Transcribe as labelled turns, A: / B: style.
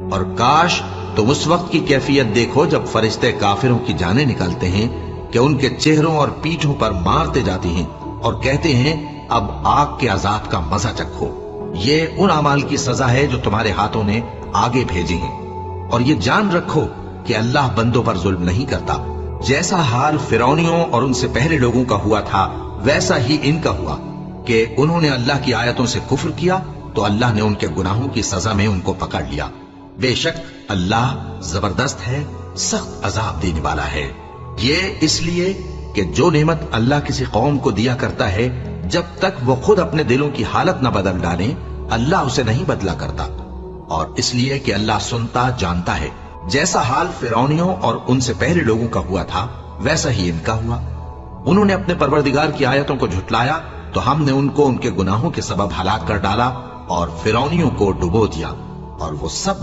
A: और काश तुम उस वक्त की कैफियत देखो जब फरिश्ते काफिरों की जानें निकालते हैं कि उनके चेहरों और पीठों पर मारते जाते हैं और कहते हैं अब आग के अजाब का मजा चखो। ये उन अमाल की सजा है जो तुम्हारे हाथों ने आगे भेजे हैं। और ये जान रखो कि अल्लाह बंदों पर जुल्म नहीं करता। जैसा हाल फिरौनियों और उनसे पहले लोगों का हुआ था वैसा ही इनका हुआ कि उन्होंने अल्लाह की आयतों से कुफ्र किया तो अल्लाह ने उनके गुनाहों की सजा में उनको पकड़ लिया। बेशक अल्लाह जबरदस्त है, सख्त अजाब देने वाला है। ये इसलिए कि जो नेमत अल्लाह किसी कौम को दिया करता है जब तक वो खुद अपने दिलों की हालत न बदल डाले अल्लाह उसे नहीं बदला करता। और इसलिए कि अल्लाह सुनता जानता है। जैसा हाल फिरौनियों और उनसे पहले लोगों का हुआ था वैसा ही इनका हुआ। उन्होंने अपने परवरदिगार की आयतों को झुटलाया तो हमने उनको उनके गुनाहों के सबब हलाक कर डाला और फिरौनियों को डुबो दिया और वो सब